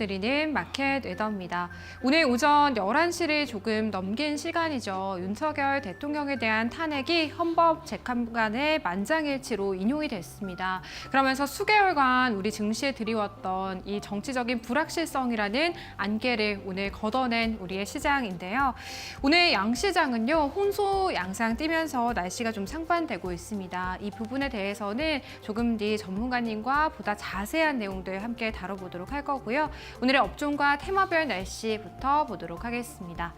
드리는 마켓 웨더입니다. 오늘 오전 11시를 조금 넘긴 시간이죠. 윤석열 대통령에 대한 탄핵이 헌법 재판관의 만장일치로 인용이 됐습니다. 그러면서 수개월간 우리 증시에 들이왔던 이 정치적인 불확실성이라는 안개를 오늘 걷어낸 우리의 시장인데요. 오늘 양시장은요, 혼수 양상 띄면서 날씨가 좀 상반되고 있습니다. 이 부분에 대해서는 조금 뒤 전문가님과 보다 자세한 내용들 함께 다뤄보도록 할 거고요. 오늘의 업종과 테마별 날씨부터 보도록 하겠습니다.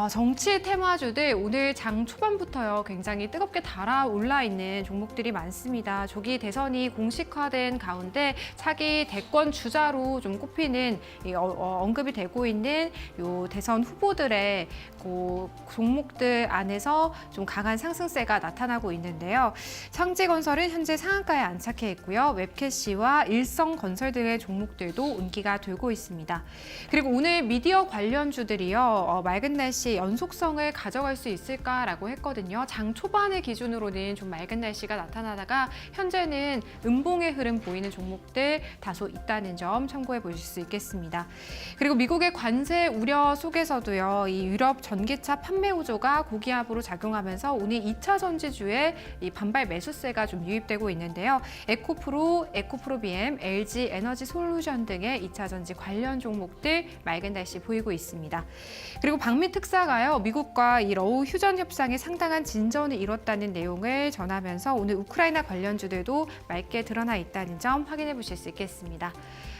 정치 테마주들 오늘 장 초반부터요 굉장히 뜨겁게 달아올라 있는 종목들이 많습니다. 조기 대선이 공식화된 가운데 차기 대권 주자로 좀 꼽히는 언급이 되고 있는 요 대선 후보들의 종목들 안에서 좀 강한 상승세가 나타나고 있는데요. 상지건설은 현재 상한가에 안착해 있고요. 웹캐시와 일성건설 등의 종목들도 운기가 돌고 있습니다. 그리고 오늘 미디어 관련주들이요 맑은 날씨 연속성을 가져갈 수 있을까라고 했거든요. 장 초반을 기준으로는 좀 맑은 날씨가 나타나다가 현재는 음봉의 흐름 보이는 종목들 다소 있다는 점 참고해 보실 수 있겠습니다. 그리고 미국의 관세 우려 속에서도요, 이 유럽 전기차 판매 우조가 고기압으로 작용하면서 오늘 2차 전지주에 이 반발 매수세가 좀 유입되고 있는데요. 에코프로, 에코프로비엠, LG 에너지 솔루션 등의 2차 전지 관련 종목들 맑은 날씨 보이고 있습니다. 그리고 방미 특사가요, 미국과 이 러우 휴전 협상에 상당한 진전을 이뤘다는 내용을 전하면서 오늘 우크라이나 관련주들도 맑게 드러나 있다는 점 확인해 보실 수 있겠습니다.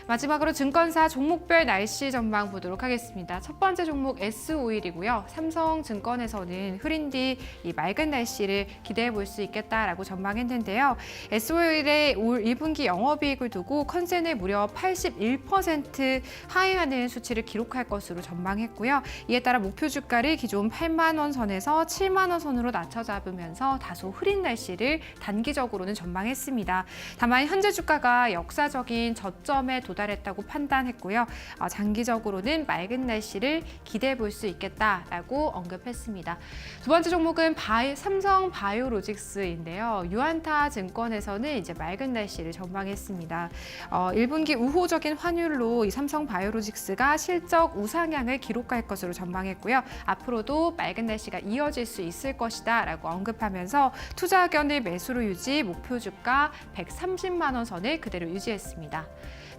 마지막으로 증권사 종목별 날씨 전망 보도록 하겠습니다. 첫 번째 종목 S오일이고요. 삼성증권에서는 흐린 뒤 이 맑은 날씨를 기대해 볼 수 있겠다라고 전망했는데요. S오일의 올 1분기 영업이익을 두고 컨센을 무려 81% 하회하는 수치를 기록할 것으로 전망했고요. 이에 따라 목표 주가를 기존 8만 원 선에서 7만 원 선으로 낮춰 잡으면서 다소 흐린 날씨를 단기적으로는 전망했습니다. 다만 현재 주가가 역사적인 저점에 도달했다고 판단했고요. 장기적으로는 맑은 날씨를 기대해 볼 수 있겠다라고 언급했습니다. 두 번째 종목은 삼성 바이오로직스인데요. 유안타 증권에서는 이제 맑은 날씨를 전망했습니다. 1분기 우호적인 환율로 이 삼성 바이오로직스가 실적 우상향을 기록할 것으로 전망했고요. 앞으로도 맑은 날씨가 이어질 수 있을 것이다라고 언급하면서 투자 의견을 매수로 유지, 목표 주가 130만 원 선을 그대로 유지했습니다.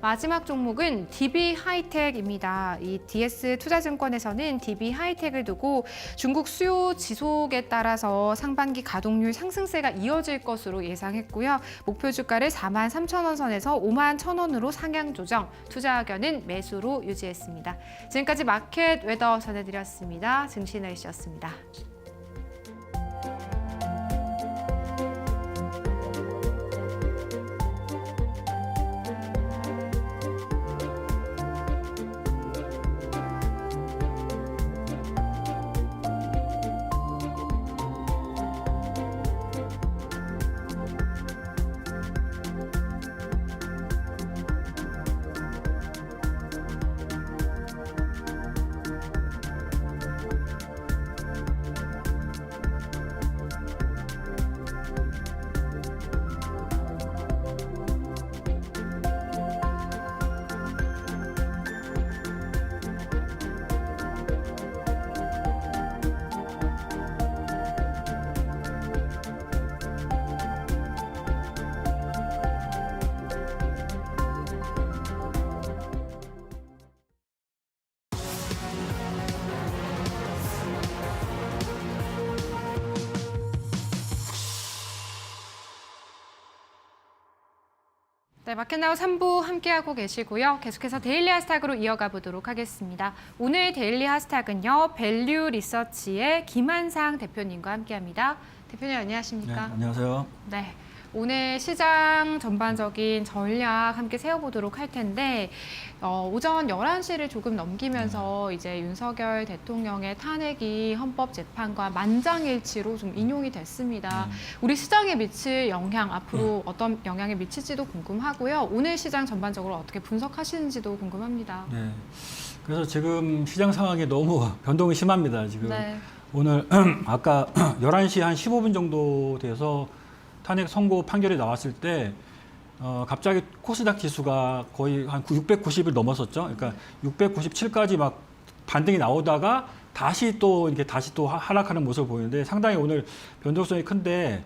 마지막 종목은 DB하이텍입니다. 이 DS투자증권에서는 DB하이텍을 두고 중국 수요 지속에 따라서 상반기 가동률 상승세가 이어질 것으로 예상했고요. 목표 주가를 4만 3천 원 선에서 5만 1천 원으로 상향 조정, 투자 의견은 매수로 유지했습니다. 지금까지 마켓 웨더 전해드렸습니다. 증시 날씨였습니다. 네, 마켓나우 3부 함께하고 계시고요. 계속해서 데일리 하스타그로 이어가 보도록 하겠습니다. 오늘 데일리 하스타그는요, 밸류 리서치의 김한상 대표님과 함께합니다. 대표님 안녕하십니까? 네, 안녕하세요. 네. 오늘 시장 전반적인 전략 함께 세워보도록 할 텐데 오전 11시를 조금 넘기면서 이제 윤석열 대통령의 탄핵이 헌법재판관 만장일치로 좀 인용이 됐습니다. 우리 시장에 미칠 영향, 앞으로 어떤 영향이 미칠지도 궁금하고요. 오늘 시장 전반적으로 어떻게 분석하시는지도 궁금합니다. 네. 그래서 지금 시장 상황이 너무 변동이 심합니다. 지금 네. 오늘 아까 11시 한 15분 정도 돼서 탄핵 선고 판결이 나왔을 때 갑자기 코스닥 지수가 거의 한 690을 넘었었죠. 그러니까 697까지 막 반등이 나오다가 다시 또 하락하는 모습을 보이는데 상당히 오늘 변동성이 큰데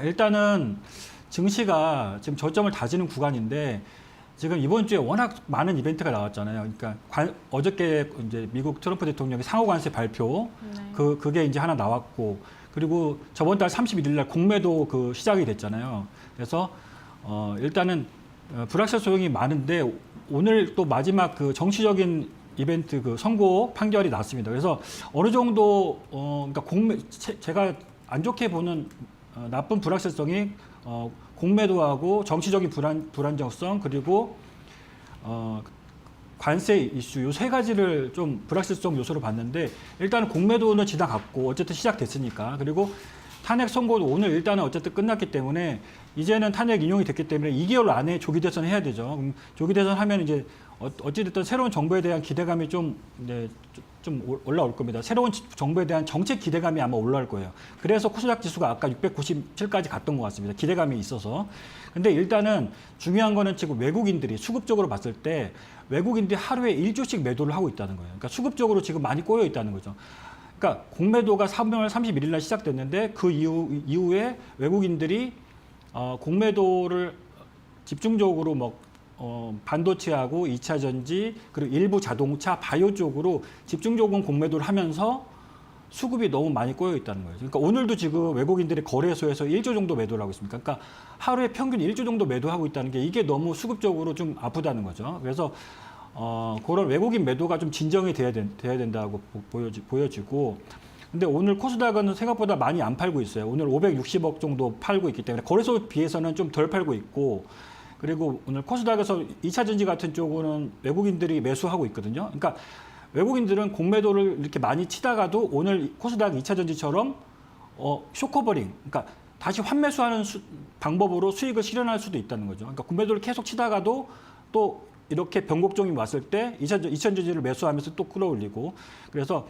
일단은 증시가 지금 저점을 다지는 구간인데 지금 이번 주에 워낙 많은 이벤트가 나왔잖아요. 그러니까 어저께 이제 미국 트럼프 대통령의 상호 관세 발표 그게 이제 하나 나왔고 그리고 저번 달 31일 날 공매도 시작이 됐잖아요. 그래서 일단은 불확실 소용이 많은데 오늘 또 마지막 정치적인 이벤트 선고 판결이 났습니다. 그래서 어느 정도 그러니까 제가 안 좋게 보는 나쁜 불확실성이 공매도하고 정치적인 불안정성 그리고 관세 이슈 요 세 가지를 좀 불확실성 요소로 봤는데 일단은 공매도는 지나갔고 어쨌든 시작됐으니까 그리고 탄핵 선고도 오늘 일단은 어쨌든 끝났기 때문에 이제는 탄핵 인용이 됐기 때문에 2개월 안에 조기 대선 해야 되죠. 조기 대선 하면 이제 어찌됐든 새로운 정부에 대한 기대감이 좀 올라올 겁니다. 새로운 정부에 대한 정책 기대감이 아마 올라올 거예요. 그래서 코스닥 지수가 아까 697까지 갔던 것 같습니다. 기대감이 있어서. 근데 일단은 중요한 거는 지금 외국인들이 수급적으로 봤을 때 외국인들이 하루에 1조씩 매도를 하고 있다는 거예요. 그러니까 수급적으로 지금 많이 꼬여 있다는 거죠. 그러니까 공매도가 3월 31일 날 시작됐는데 그 이후에 외국인들이 공매도를 집중적으로 반도체하고 2차 전지 그리고 일부 자동차, 바이오 쪽으로 집중적인 공매도를 하면서 수급이 너무 많이 꼬여 있다는 거예요. 그러니까 오늘도 지금 외국인들이 거래소에서 1조 정도 매도를 하고 있습니다. 그러니까 하루에 평균 1조 정도 매도하고 있다는 게 이게 너무 수급적으로 좀 아프다는 거죠. 그래서 그런 외국인 매도가 좀 진정이 돼야 된다고 보여지고 근데 오늘 코스닥은 생각보다 많이 안 팔고 있어요. 오늘 560억 정도 팔고 있기 때문에 거래소에 비해서는 좀 덜 팔고 있고 그리고 오늘 코스닥에서 2차 전지 같은 쪽은 외국인들이 매수하고 있거든요. 그러니까 외국인들은 공매도를 이렇게 많이 치다가도 오늘 코스닥 2차 전지처럼 쇼커버링, 그러니까 다시 환매수하는 방법으로 수익을 실현할 수도 있다는 거죠. 그러니까 공매도를 계속 치다가도 또 이렇게 변곡점이 왔을 때 2차 전지를 매수하면서 또 끌어올리고 그래서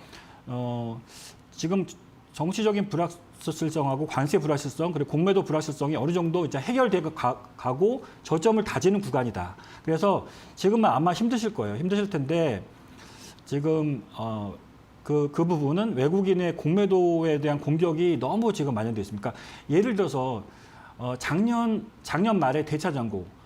지금 정치적인 불확실성하고 관세 불확실성 그리고 공매도 불확실성이 어느 정도 이제 해결되고 가고 저점을 다지는 구간이다. 그래서 지금은 아마 힘드실 거예요. 힘드실 텐데 지금 그 부분은 외국인의 공매도에 대한 공격이 너무 지금 만연되어 있습니다. 그러니까 예를 들어서 작년 말에 대차장고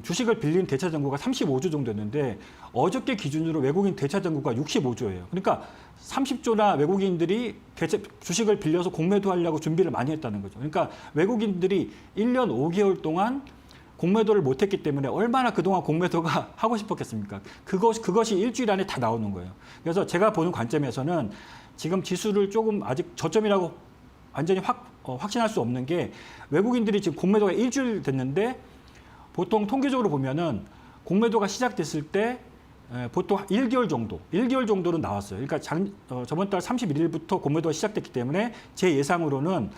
주식을 빌린 대차장고가 35조 정도였는데 어저께 기준으로 외국인 대차장고가 65조예요. 그러니까 30조나 외국인들이 주식을 빌려서 공매도하려고 준비를 많이 했다는 거죠. 그러니까 외국인들이 1년 5개월 동안 공매도를 못했기 때문에 얼마나 그동안 공매도가 하고 싶었겠습니까? 그것이 일주일 안에 다 나오는 거예요. 그래서 제가 보는 관점에서는 지금 지수를 조금 아직 저점이라고 완전히 확신할 수 없는 게 외국인들이 지금 공매도가 일주일 됐는데 보통 통계적으로 보면은 공매도가 시작됐을 때 보통 1개월 정도는 나왔어요. 그러니까 저번 달 31일부터 공매도가 시작됐기 때문에 제 예상으로는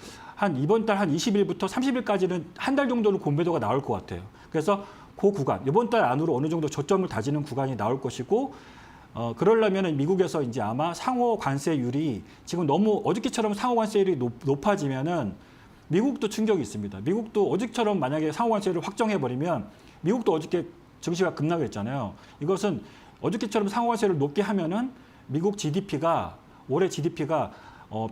이번 달 한 20일부터 30일까지는 한 달 정도는 공매도가 나올 것 같아요. 그래서 그 구간, 이번 달 안으로 어느 정도 저점을 다지는 구간이 나올 것이고, 그러려면 미국에서 이제 아마 상호 관세율이 지금 너무 어저께처럼 상호 관세율이 높아지면은 미국도 충격이 있습니다. 미국도 어저께처럼 만약에 상호 관세율을 확정해버리면 미국도 어저께 증시가 급락했잖아요. 이것은 어저께처럼 상호 관세를 높게 하면은 미국 GDP가 올해 GDP가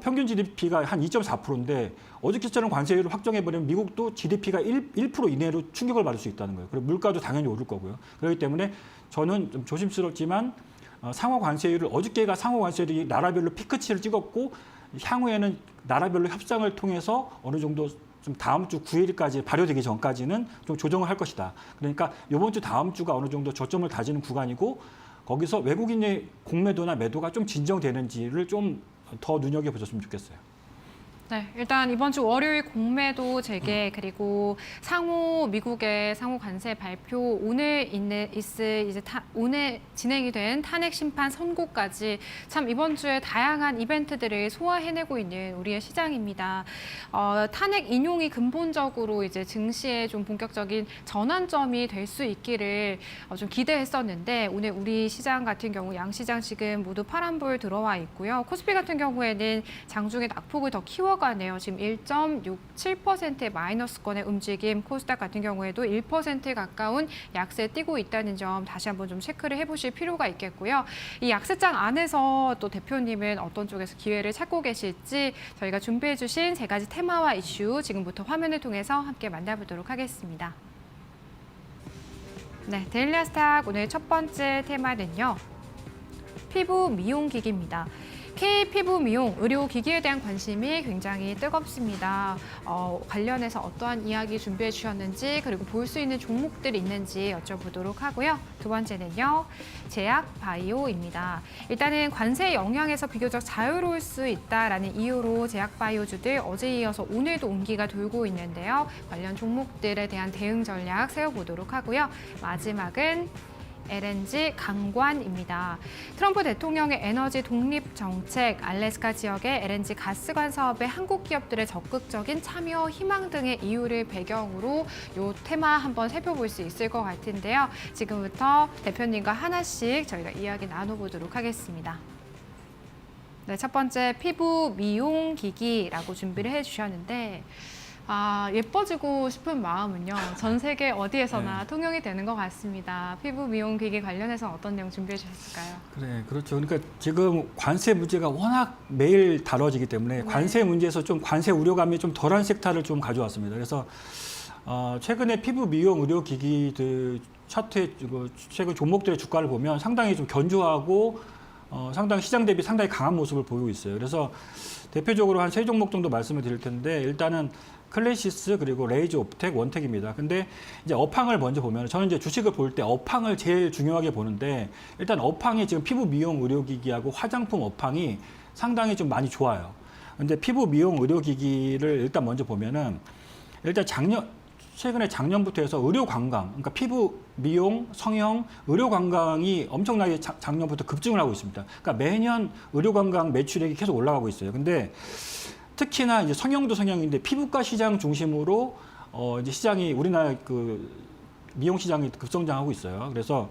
평균 GDP가 한 2.4%인데 어저께처럼 관세율을 확정해버리면 미국도 GDP가 1% 이내로 충격을 받을 수 있다는 거예요. 그리고 물가도 당연히 오를 거고요. 그렇기 때문에 저는 좀 조심스럽지만 상호 관세율을 어저께가 상호 관세율이 나라별로 피크치를 찍었고 향후에는 나라별로 협상을 통해서 어느 정도 좀 다음 주 9일까지 발효되기 전까지는 좀 조정을 할 것이다. 그러니까 이번 주 다음 주가 어느 정도 저점을 다지는 구간이고 거기서 외국인의 공매도나 매도가 좀 진정되는지를 좀 더 눈여겨보셨으면 좋겠어요. 네, 일단 이번 주 월요일 공매도 재개 그리고 미국의 상호 관세 발표 오늘 오늘 진행이 된 탄핵 심판 선고까지 참 이번 주에 다양한 이벤트들을 소화해내고 있는 우리의 시장입니다. 탄핵 인용이 근본적으로 이제 증시에 좀 본격적인 전환점이 될 수 있기를 좀 기대했었는데 오늘 우리 시장 같은 경우 양시장 지금 모두 파란불 들어와 있고요. 코스피 같은 경우에는 장중에 낙폭을 더 키워가 쉬어가네요. 지금 1.67%의 마이너스권의 움직임, 코스닥 같은 경우에도 1% 가까운 약세에 뛰고 있다는 점 다시 한번 좀 체크를 해보실 필요가 있겠고요. 이 약세장 안에서 또 대표님은 어떤 쪽에서 기회를 찾고 계실지 저희가 준비해주신 세 가지 테마와 이슈 지금부터 화면을 통해서 함께 만나보도록 하겠습니다. 네, 데일리아스탁 오늘 첫 번째 테마는요. 피부 미용기기입니다. K-피부 미용, 의료기기에 대한 관심이 굉장히 뜨겁습니다. 관련해서 어떠한 이야기 준비해 주셨는지 그리고 볼 수 있는 종목들이 있는지 여쭤보도록 하고요. 두 번째는요. 제약 바이오입니다. 일단은 관세 영향에서 비교적 자유로울 수 있다라는 이유로 제약 바이오주들 어제 이어서 오늘도 온기가 돌고 있는데요. 관련 종목들에 대한 대응 전략 세워보도록 하고요. 마지막은 LNG 강관입니다. 트럼프 대통령의 에너지 독립 정책, 알래스카 지역의 LNG 가스관 사업에 한국 기업들의 적극적인 참여 희망 등의 이유를 배경으로 이 테마 한번 살펴볼 수 있을 것 같은데요. 지금부터 대표님과 하나씩 저희가 이야기 나눠보도록 하겠습니다. 네, 첫 번째 피부 미용 기기라고 준비를 해주셨는데 예뻐지고 싶은 마음은요. 전 세계 어디에서나 통용이 되는 것 같습니다. 피부 미용 기기 관련해서 어떤 내용 준비해 주셨을까요? 그래, 그렇죠. 그러니까 지금 관세 문제가 워낙 매일 다뤄지기 때문에 관세 문제에서 좀 관세 우려감이 좀 덜한 섹터를 좀 가져왔습니다. 그래서 최근에 피부 미용 의료 기기들 차트의 최근 종목들의 주가를 보면 상당히 좀 견조하고 상당히 시장 대비 상당히 강한 모습을 보이고 있어요. 그래서 대표적으로 한 세 종목 정도 말씀을 드릴 텐데 일단은 클래시스 그리고 레이저 옵텍 원텍입니다. 근데 이제 업황을 먼저 보면 저는 이제 주식을 볼 때 업황을 제일 중요하게 보는데 일단 업황이 지금 피부 미용 의료기기하고 화장품 업황이 상당히 좀 많이 좋아요. 근데 피부 미용 의료기기를 일단 먼저 보면은 일단 최근에 작년부터 해서 의료 관광, 그러니까 피부 미용, 성형, 의료 관광이 엄청나게 작년부터 급증을 하고 있습니다. 그러니까 매년 의료 관광 매출액이 계속 올라가고 있어요. 근데 특히나 이제 성형도 성형인데 피부과 시장 중심으로 이제 시장이 우리나라 그 미용 시장이 급성장하고 있어요. 그래서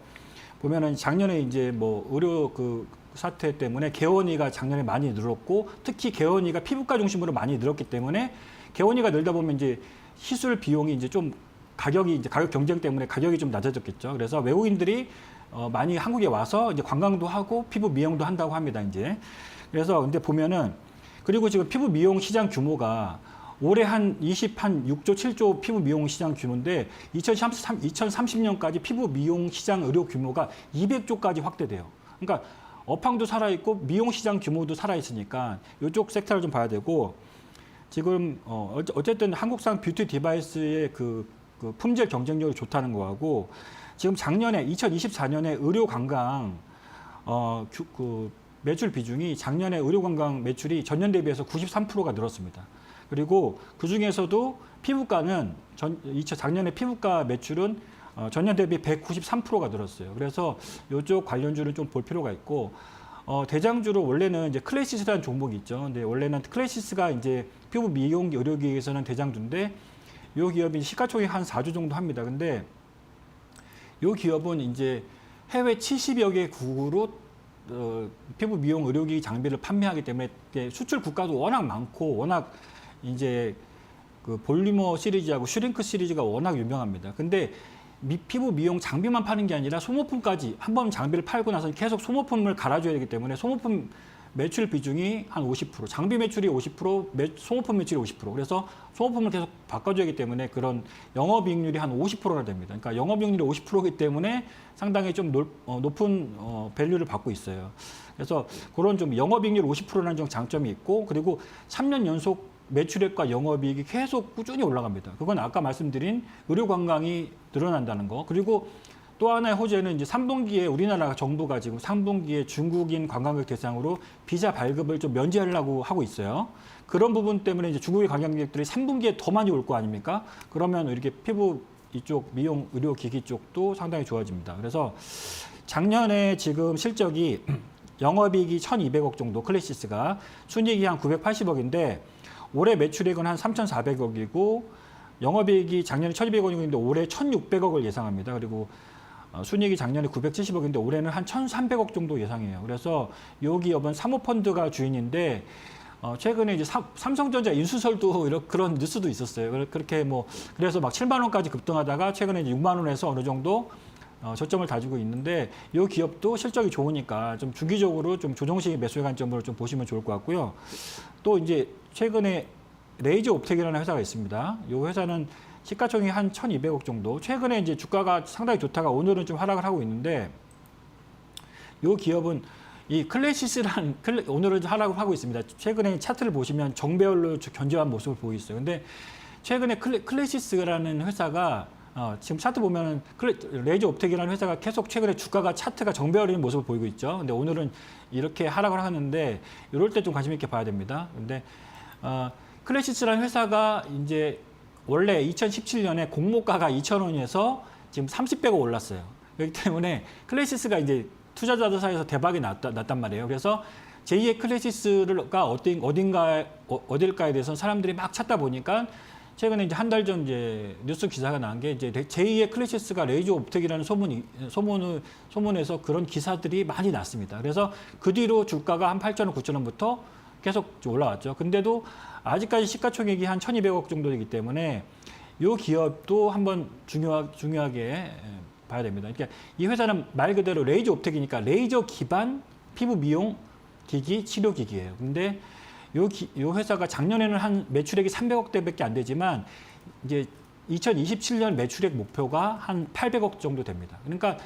보면은 작년에 이제 뭐 의료 그 사태 때문에 개원이가 작년에 많이 늘었고 특히 개원이가 피부과 중심으로 많이 늘었기 때문에 개원이가 늘다 보면 이제 시술 비용이 이제 좀 가격 경쟁 때문에 가격이 좀 낮아졌겠죠. 그래서 외국인들이 많이 한국에 와서 이제 관광도 하고 피부 미용도 한다고 합니다. 이제 그래서 근데 보면은 그리고 지금 피부 미용 시장 규모가 올해 한 6조 7조 피부 미용 시장 규모인데 2030년까지 피부 미용 시장 의료 규모가 200조까지 확대돼요. 그러니까 업황도 살아있고 미용 시장 규모도 살아있으니까 이쪽 섹터를 좀 봐야 되고 지금 어쨌든 한국산 뷰티 디바이스의 그 품질 경쟁력이 좋다는 거하고 지금 작년에 2024년에 의료 관광 매출 비중이 작년에 의료관광 매출이 전년 대비해서 93%가 늘었습니다. 그리고 그 중에서도 피부과는 작년에 피부과 매출은 전년 대비 193%가 늘었어요. 그래서 이쪽 관련주를 좀 볼 필요가 있고 대장주로 원래는 이제 클래시스라는 종목이 있죠. 근데 원래는 클래시스가 이제 피부 미용 의료기에서는 대장주인데 이 기업이 시가총액 한 4조 정도 합니다. 근데 이 기업은 이제 해외 70여 개국으로 피부 미용 의료기기 장비를 판매하기 때문에 수출 국가도 워낙 많고 워낙 이제 그 볼리머 시리즈하고 슈링크 시리즈가 워낙 유명합니다. 근데 피부 미용 장비만 파는 게 아니라 소모품까지 한 번 장비를 팔고 나서 계속 소모품을 갈아줘야 되기 때문에 소모품 매출 비중이 한 50%, 장비 매출이 50%, 소모품 매출이 50%. 그래서 소모품을 계속 바꿔줘야 하기 때문에 그런 영업이익률이 한 50%나 됩니다. 그러니까 영업이익률이 50%이기 때문에 상당히 좀 높은 밸류를 받고 있어요. 그래서 그런 좀 영업이익률 50%라는 좀 장점이 있고 그리고 3년 연속 매출액과 영업이익이 계속 꾸준히 올라갑니다. 그건 아까 말씀드린 의료 관광이 늘어난다는 거. 그리고 또 하나의 호재는 이제 3분기에 우리나라 정부가 지금 3분기에 중국인 관광객 대상으로 비자 발급을 좀 면제하려고 하고 있어요. 그런 부분 때문에 이제 중국의 관광객들이 3분기에 더 많이 올 거 아닙니까? 그러면 이렇게 피부 이쪽 미용 의료 기기 쪽도 상당히 좋아집니다. 그래서 작년에 지금 실적이 영업이익이 1,200억 정도 클래시스가 순이익이 한 980억인데 올해 매출액은 한 3,400억이고 영업이익이 작년에 1,200억인데 올해 1,600억을 예상합니다. 그리고 순이익이 작년에 970억인데 올해는 한 1,300억 정도 예상해요. 그래서 이 기업은 사모펀드가 주인인데 최근에 이제 삼성전자 인수설도 그런 뉴스도 있었어요. 그렇게 그래서 막 7만 원까지 급등하다가 최근에 이제 6만 원에서 어느 정도 저점을 다지고 있는데 이 기업도 실적이 좋으니까 좀 주기적으로 좀 조정식 매수의 관점으로 좀 보시면 좋을 것 같고요. 또 이제 최근에 레이저 옵텍이라는 회사가 있습니다. 이 회사는 시가총액이 한 1,200억 정도. 최근에 이제 주가가 상당히 좋다가 오늘은 좀 하락을 하고 있는데 이 기업은 이 클래시스란 오늘은 하락을 하고 있습니다. 최근에 차트를 보시면 정배열로 견조한 모습을 보이고 있어요. 근데 최근에 클래시스라는 회사가 지금 차트 보면은 레이저 옵텍이라는 회사가 계속 최근에 주가가 차트가 정배열인 모습을 보이고 있죠. 근데 오늘은 이렇게 하락을 하는데 이럴 때 좀 관심 있게 봐야 됩니다. 근데 클래시스라는 회사가 이제 원래 2017년에 공모가가 2,000원에서 지금 30배가 올랐어요. 그렇기 때문에 클래시스가 이제 투자자들 사이에서 대박이 났단 말이에요. 그래서 제2의 클래시스가 어딜까에 대해서 사람들이 막 찾다 보니까 최근에 이제 한 달 전 이제 뉴스 기사가 난 게 이제 제2의 클래시스가 레이저 옵텍이라는 소문에서 그런 기사들이 많이 났습니다. 그래서 그 뒤로 주가가 한 8,000원, 9,000원부터 계속 올라왔죠. 근데도 아직까지 시가총액이 한 1,200억 정도 되기 때문에 이 기업도 한번 중요하게 봐야 됩니다. 그러니까 이 회사는 말 그대로 레이저 옵텍이니까 레이저 기반 피부 미용 기기, 치료 기기예요. 근데 이 회사가 작년에는 한 매출액이 300억대밖에 안 되지만 이제 2027년 매출액 목표가 한 800억 정도 됩니다. 그러니까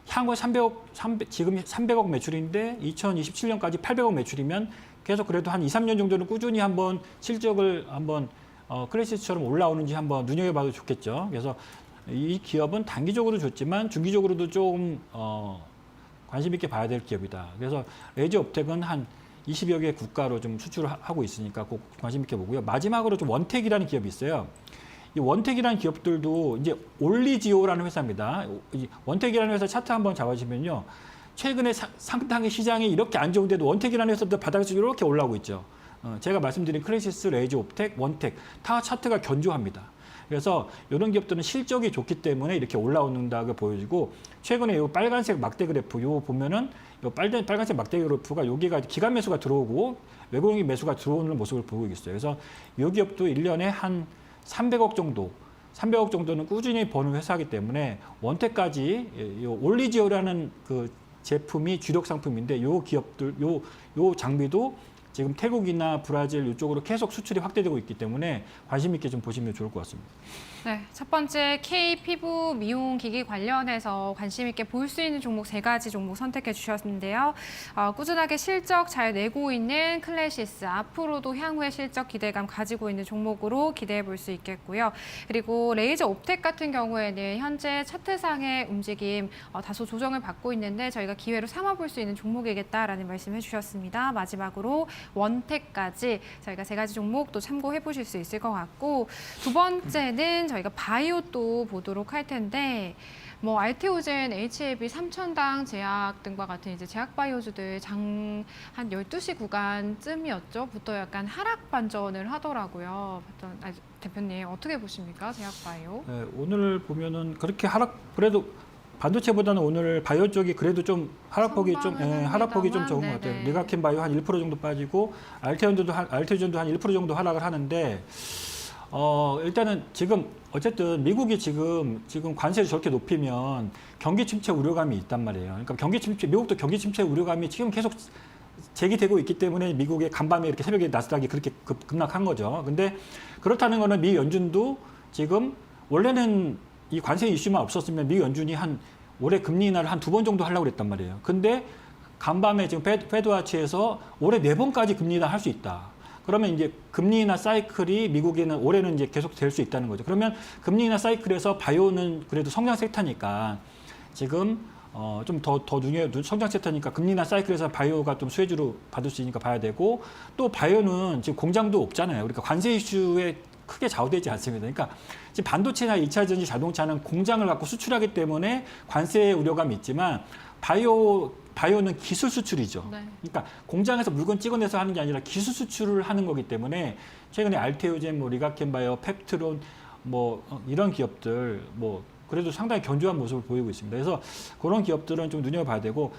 향후 지금 300억 매출인데 2027년까지 800억 매출이면 계속 그래도 한 2, 3년 정도는 꾸준히 한번 실적을 한번 클래시스처럼 올라오는지 한번 눈여겨봐도 좋겠죠. 그래서 이 기업은 단기적으로 좋지만 중기적으로도 조금 관심 있게 봐야 될 기업이다. 그래서 레이저 옵텍은 한 20여 개 국가로 좀 수출을 하고 있으니까 꼭 관심 있게 보고요. 마지막으로 좀 원텍이라는 기업이 있어요. 이 원텍이라는 기업들도 이제 올리지오라는 회사입니다. 이 원텍이라는 회사 차트 한번 잡아주시면요. 최근에 상당히 시장이 이렇게 안 좋은데도 원텍이라는 회사도 바닥에서 이렇게 올라오고 있죠. 제가 말씀드린 클래시스, 레이저 옵텍, 원텍 다 차트가 견조합니다. 그래서 이런 기업들은 실적이 좋기 때문에 이렇게 올라온다고 보여지고 최근에 이 빨간색 막대 그래프 요 보면은 요 빨간색 막대 그래프가 여기가 기관 매수가 들어오고 외국인 매수가 들어오는 모습을 보이고 있어요. 그래서 이 기업도 1년에 한 300억 정도는 꾸준히 버는 회사이기 때문에 원텍까지 요 올리지오라는 그 제품이 주력 상품인데 요 기업들 요 장비도 지금 태국이나 브라질 이쪽으로 계속 수출이 확대되고 있기 때문에 관심 있게 좀 보시면 좋을 것 같습니다. 네, 첫 번째 K 피부 미용 기기 관련해서 관심 있게 볼 수 있는 종목 3가지 종목 선택해 주셨는데요. 꾸준하게 실적 잘 내고 있는 클래시스, 앞으로도 향후에 실적 기대감 가지고 있는 종목으로 기대해 볼 수 있겠고요. 그리고 레이저 옵텍 같은 경우에는 현재 차트상의 움직임 다소 조정을 받고 있는데 저희가 기회로 삼아볼 수 있는 종목이겠다라는 말씀해 주셨습니다. 마지막으로 원텍까지 저희가 3가지 종목 또 참고해 보실 수 있을 것 같고 두 번째는 저희가 바이오 또 보도록 할 텐데 알테오젠, HAB, 삼천당 제약 등과 같은 이제 제약 바이오주들 한 12시 구간쯤이었죠.부터 약간 하락 반전을 하더라고요. 대표님 어떻게 보십니까? 제약 바이오? 네, 오늘 보면은 그렇게 그래도 반도체보다는 오늘 바이오 쪽이 그래도 좀 하락폭이 좀 적은 것 같아요. 리가켄 바이오 한 1% 정도 빠지고 알테오젠도 한 1% 정도 하락을 하는데 일단은 지금 어쨌든 미국이 지금 관세를 저렇게 높이면 경기 침체 우려감이 있단 말이에요. 그러니까 미국도 경기 침체 우려감이 지금 계속 제기되고 있기 때문에 미국의 간밤에 이렇게 새벽에 나스닥이 그렇게 급락한 거죠. 근데 그렇다는 거는 미 연준도 지금 원래는 이 관세 이슈만 없었으면 미 연준이 올해 금리 인하를 한 2번 정도 하려고 그랬단 말이에요. 근데 간밤에 지금 페드와치에서 올해 4번까지 금리 인하 할 수 있다. 그러면 이제 금리 인하 사이클이 미국에는 올해는 이제 계속 될 수 있다는 거죠. 그러면 금리 인하 사이클에서 바이오는 그래도 성장 섹터니까 지금 좀 더 성장 섹터니까 금리 인하 사이클에서 바이오가 좀 수혜주로 받을 수 있으니까 봐야 되고 또 바이오는 지금 공장도 없잖아요. 그러니까 관세 이슈에 크게 좌우되지 않습니다. 그러니까 지금 반도체나 2차 전지 자동차는 공장을 갖고 수출하기 때문에 관세 우려감이 있지만 바이오는 기술 수출이죠. 네. 그러니까 공장에서 물건 찍어내서 하는 게 아니라 기술 수출을 하는 거기 때문에 최근에 알테오젠, 리가켄 바이오, 펩트론 이런 기업들 그래도 상당히 견조한 모습을 보이고 있습니다. 그래서 그런 기업들은 좀 눈여겨봐야 되고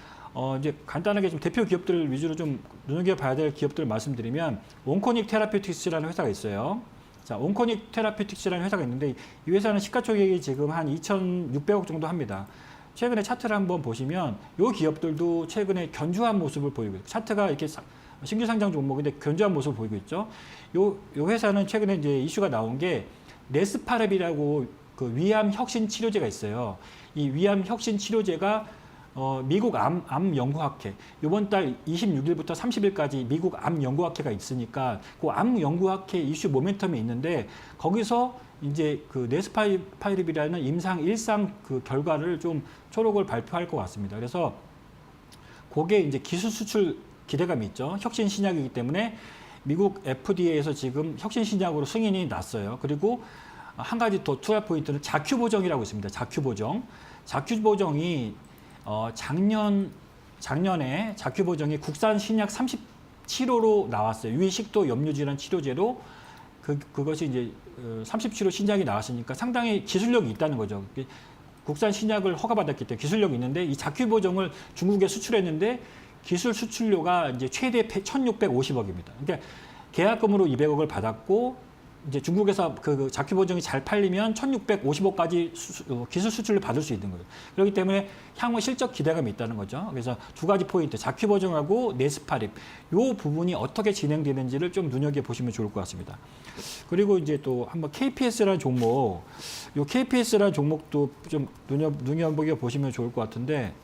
이제 간단하게 좀 대표 기업들 위주로 좀 눈여겨봐야 될 기업들을 말씀드리면 온코닉 테라피틱스라는 회사가 있어요. 자, 온코닉 테라피틱스라는 회사가 있는데 이 회사는 시가총액이 지금 한 2,600억 정도 합니다. 최근에 차트를 한번 보시면 이 기업들도 최근에 견조한 모습을 보이고 있어요. 차트가 이렇게 신규 상장 종목인데 견조한 모습을 보이고 있죠. 요 회사는 최근에 이제 이슈가 나온 게 네스파렙이라고 그 위암 혁신 치료제가 있어요. 이 위암 혁신 치료제가 미국 암 연구학회 이번 달 26일부터 30일까지 미국 암 연구학회가 있으니까 그 암 연구학회 이슈 모멘텀이 있는데 거기서 이제 그 네스파이립이라는 임상 1상 그 결과를 좀 초록을 발표할 것 같습니다. 그래서 그게 이제 기술 수출 기대감이 있죠. 혁신 신약이기 때문에 미국 FDA에서 지금 혁신 신약으로 승인이 났어요. 그리고 한 가지 더 투자 포인트는 자큐 보정이라고 있습니다. 자큐 보정. 자큐 보정이 작년에 자큐 보정이 국산 신약 37호로 나왔어요. 위식도 염류질환 치료제로 그것이 이제 37호 신약이 나왔으니까 상당히 기술력이 있다는 거죠. 국산 신약을 허가받았기 때문에 기술력이 있는데 이 자큐 보정을 중국에 수출했는데 기술 수출료가 이제 최대 1,650억입니다. 그러니까 계약금으로 200억을 받았고 이제 중국에서 그 자큐 보정이 잘 팔리면 1,650억까지 기술 수출을 받을 수 있는 거예요. 그렇기 때문에 향후 실적 기대감이 있다는 거죠. 그래서 두 가지 포인트, 자큐 보정하고 네스파립 이 부분이 어떻게 진행되는지를 좀 눈여겨 보시면 좋을 것 같습니다. 그리고 이제 또 한번 KPS라는 종목, 이 KPS라는 종목도 좀 눈여겨 보시면 좋을 것 같은데,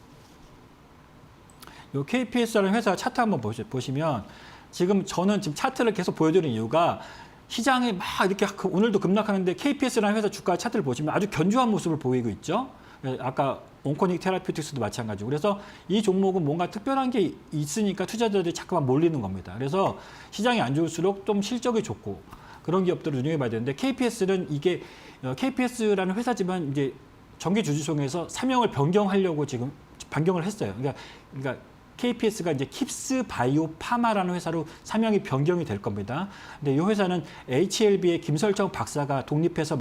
이 KPS라는 회사 차트 한번 보시면 지금 저는 지금 차트를 계속 보여드리는 이유가 시장이 막 이렇게 오늘도 급락하는데 KPS라는 회사 주가 차트를 보시면 아주 견조한 모습을 보이고 있죠. 아까 온코닉 테라피틱스도 마찬가지고. 그래서 이 종목은 뭔가 특별한 게 있으니까 투자자들이 자꾸만 몰리는 겁니다. 그래서 시장이 안 좋을수록 좀 실적이 좋고 그런 기업들을 눈여겨봐야 되는데 KPS는 이게 KPS라는 회사지만 이제 정기 주주총회에서 사명을 변경하려고 지금 변경을 했어요. 그러니까 KPS가 이제 킵스 바이오 파마라는 회사로 사명이 변경이 될 겁니다. 근데 이 회사는 HLB의 김설정 박사가 독립해서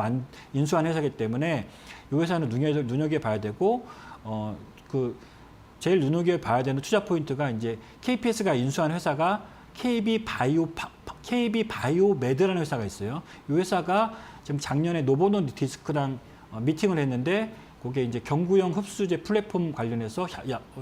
인수한 회사이기 때문에 이 회사는 눈여겨봐야 되고, 제일 눈여겨봐야 되는 투자 포인트가 이제 KPS가 인수한 회사가 KB 바이오메드라는 회사가 있어요. 이 회사가 지금 작년에 노보노 디스크랑 미팅을 했는데 그게 이제 경구형 흡수제 플랫폼 관련해서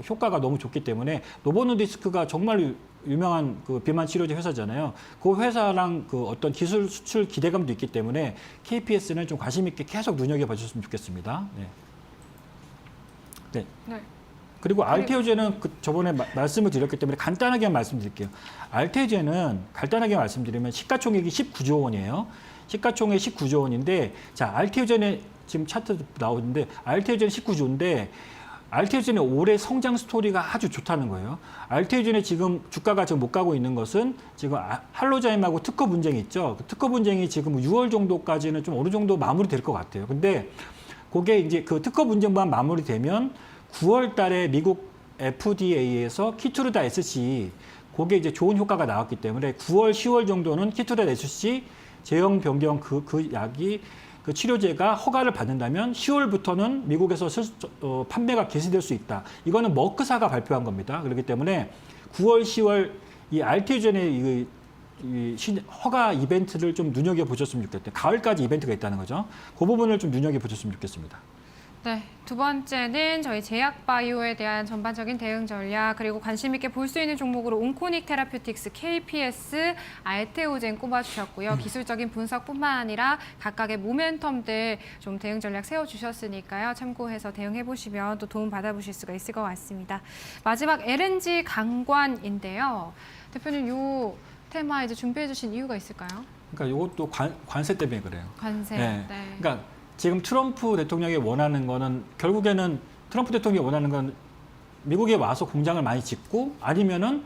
효과가 너무 좋기 때문에 노보노디스크가 정말 유명한 그 비만 치료제 회사잖아요. 그 회사랑 그 어떤 기술 수출 기대감도 있기 때문에 KPS는 좀 관심 있게 계속 눈여겨봐 주셨으면 좋겠습니다. 네. 그리고 알테오제는 저번에 말씀을 드렸기 때문에 간단하게 말씀드릴게요. 알테오제는 간단하게 말씀드리면 시가총액이 19조 원이에요. 시가총액 19조 원인데, 자, 알테오제는 지금 차트 나오는데 알테오젠 19조인데 알테오젠의 올해 성장 스토리가 아주 좋다는 거예요. 알테오젠의 지금 주가가 지금 못 가고 있는 것은 지금 할로자임하고 특허 분쟁이 있죠. 그 특허 분쟁이 지금 6월 정도까지는 좀 어느 정도 마무리될 것 같아요. 근데 그게 이제 그 특허 분쟁만 마무리되면 9월 달에 미국 FDA에서 키투르다 SC 그게 이제 좋은 효과가 나왔기 때문에 9월, 10월 정도는 키투르다 SC 제형 변경 그 약이 그 치료제가 허가를 받는다면 10월부터는 미국에서 판매가 개시될 수 있다. 이거는 머크사가 발표한 겁니다. 그렇기 때문에 9월, 10월 이 알테오젠의 허가 이벤트를 좀 눈여겨 보셨으면 좋겠대요. 가을까지 이벤트가 있다는 거죠. 그 부분을 좀 눈여겨 보셨으면 좋겠습니다. 네, 두 번째는 저희 제약바이오에 대한 전반적인 대응 전략, 그리고 관심 있게 볼 수 있는 종목으로 온코닉 테라퓨틱스, KPS, 알테오젠 꼽아주셨고요. 기술적인 분석뿐만 아니라 각각의 모멘텀들 좀 대응 전략 세워주셨으니까요. 참고해서 대응해보시면 또 도움 받아보실 수가 있을 것 같습니다. 마지막 LNG 강관인데요. 대표님, 이 테마 이제 준비해주신 이유가 있을까요? 그러니까 이것도 관세 때문에 그래요. 관세. 네. 네. 그러니까 지금 트럼프 대통령이 원하는 거는 결국에는 트럼프 대통령이 원하는 건 미국에 와서 공장을 많이 짓고 아니면은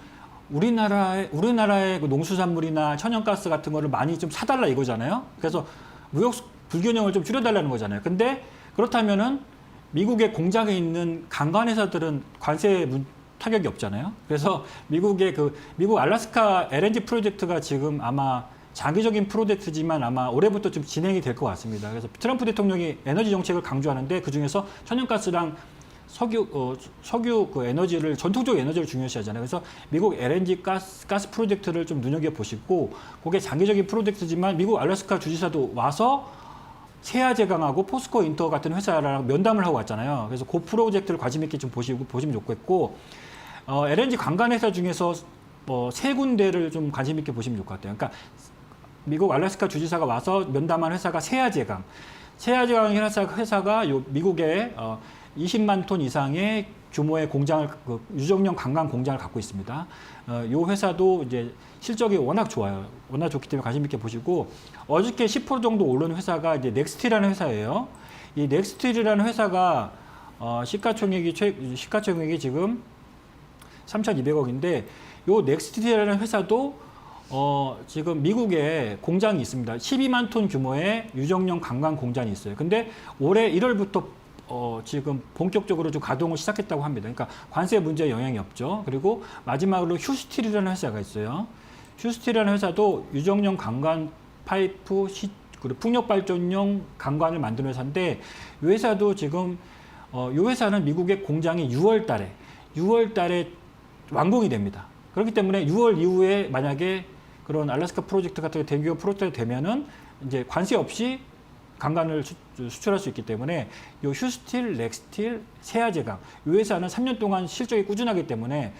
우리나라의 그 농수산물이나 천연가스 같은 거를 많이 좀 사달라 이거잖아요. 그래서 무역 불균형을 좀 줄여달라는 거잖아요. 근데 그렇다면은 미국의 공장에 있는 강간 회사들은 관세 타격이 없잖아요. 그래서 미국 알래스카 LNG 프로젝트가 지금 아마 장기적인 프로젝트지만 아마 올해부터 좀 진행이 될 것 같습니다. 그래서 트럼프 대통령이 에너지 정책을 강조하는데 그중에서 천연가스랑 석유 그 에너지를 전통적 에너지를 중요시하잖아요. 그래서 미국 LNG 가스 프로젝트를 좀 눈여겨 보시고 그게 장기적인 프로젝트지만 미국 알래스카 주지사도 와서 세아 제강하고 포스코 인터 같은 회사랑 면담을 하고 왔잖아요. 그래서 그 프로젝트를 관심 있게 좀 보시면 좋겠고 LNG 관관 회사 중에서 세 군데를 좀 관심 있게 보시면 좋을 것 같아요. 그러니까 미국 알래스카 주지사가 와서 면담한 회사가 세아 제강 회사가 미국에 20만 톤 이상의 규모의 공장을 유정령 관광 공장을 갖고 있습니다. 이 회사도 이제 실적이 워낙 좋아요. 워낙 좋기 때문에 관심 있게 보시고 어저께 10% 정도 오른 회사가 이제 넥스틸이라는 회사예요. 이 넥스틸이라는 회사가 시가총액이 지금 3,200억인데 요 넥스틸이라는 회사도 지금 미국에 공장이 있습니다. 12만 톤 규모의 유정령 관광 공장이 있어요. 근데 올해 1월부터 지금 본격적으로 좀 가동을 시작했다고 합니다. 그러니까 관세 문제에 영향이 없죠. 그리고 마지막으로 휴스틸이라는 회사가 있어요. 휴스틸이라는 회사도 유정령 관관 파이프 그리고 풍력 발전용 관관을 만드는 회사인데 이 회사도 지금 이 회사는 미국의 공장이 6월 달에 완공이 됩니다. 그렇기 때문에 6월 이후에 만약에 그런 알래스카 프로젝트 같은 대규모 프로젝트가 되면은 이제 관세 없이 관관을 수출할 수 있기 때문에 이 휴스틸, 넥스틸, 세아제강 이 회사는 3년 동안 실적이 꾸준하기 때문에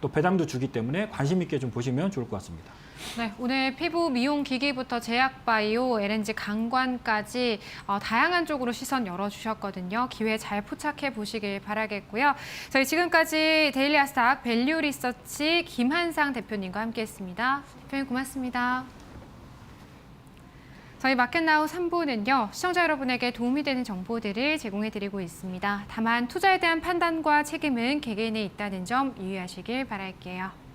또 배당도 주기 때문에 관심 있게 좀 보시면 좋을 것 같습니다. 네, 오늘 피부 미용 기기부터 제약바이오, LNG 관관까지 다양한 쪽으로 시선 열어주셨거든요. 기회 잘 포착해 보시길 바라겠고요. 저희 지금까지 데일리 아스탁 밸류 리서치 김한상 대표님과 함께했습니다. 대표님 고맙습니다. 저희 마켓나우 3부는요. 시청자 여러분에게 도움이 되는 정보들을 제공해드리고 있습니다. 다만 투자에 대한 판단과 책임은 개개인에 있다는 점 유의하시길 바랄게요.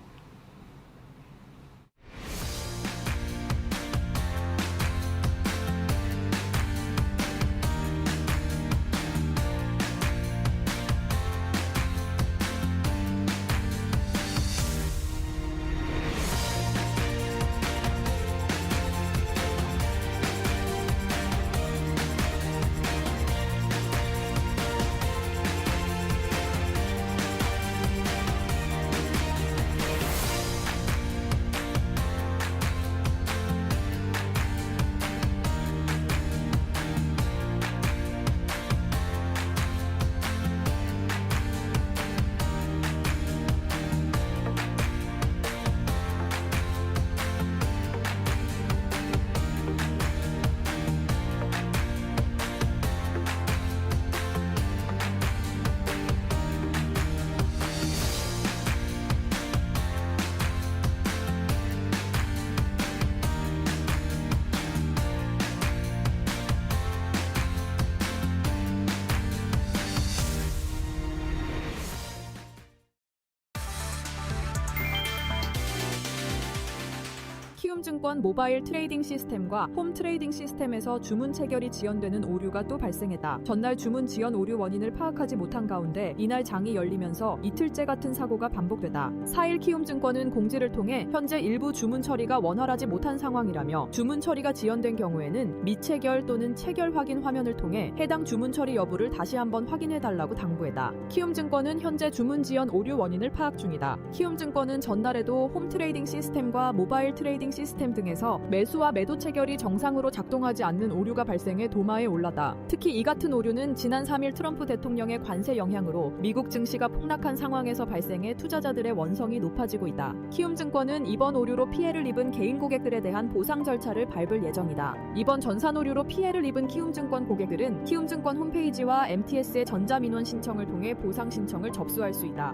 키움증권 모바일 트레이딩 시스템과 홈 트레이딩 시스템에서 주문 체결이 지연되는 오류가 또 발생했다. 전날 주문 지연 오류 원인을 파악하지 못한 가운데 이날 장이 열리면서 이틀째 같은 사고가 반복되다. 4일 키움증권은 공지를 통해 현재 일부 주문 처리가 원활하지 못한 상황이라며 주문 처리가 지연된 경우에는 미체결 또는 체결 확인 화면을 통해 해당 주문 처리 여부를 다시 한번 확인해달라고 당부했다. 키움증권은 현재 주문 지연 오류 원인을 파악 중이다. 키움증권은 전날에도 홈 트레이딩 시스템과 모바일 트레이딩 시스템 등에서 매수와 매도 체결이 정상으로 작동하지 않는 오류가 발생해 도마에 올랐다. 특히 이 같은 오류는 지난 3일 트럼프 대통령의 관세 영향으로 미국 증시가 폭락한 상황에서 발생해 투자자들의 원성이 높아지고 있다. 키움증권은 이번 오류로 피해를 입은 개인 고객들에 대한 보상 절차를 밟을 예정이다. 이번 전산 오류로 피해를 입은 키움증권 고객들은 키움증권 홈페이지와 MTS의 전자민원 신청을 통해 보상 신청을 접수할 수 있다.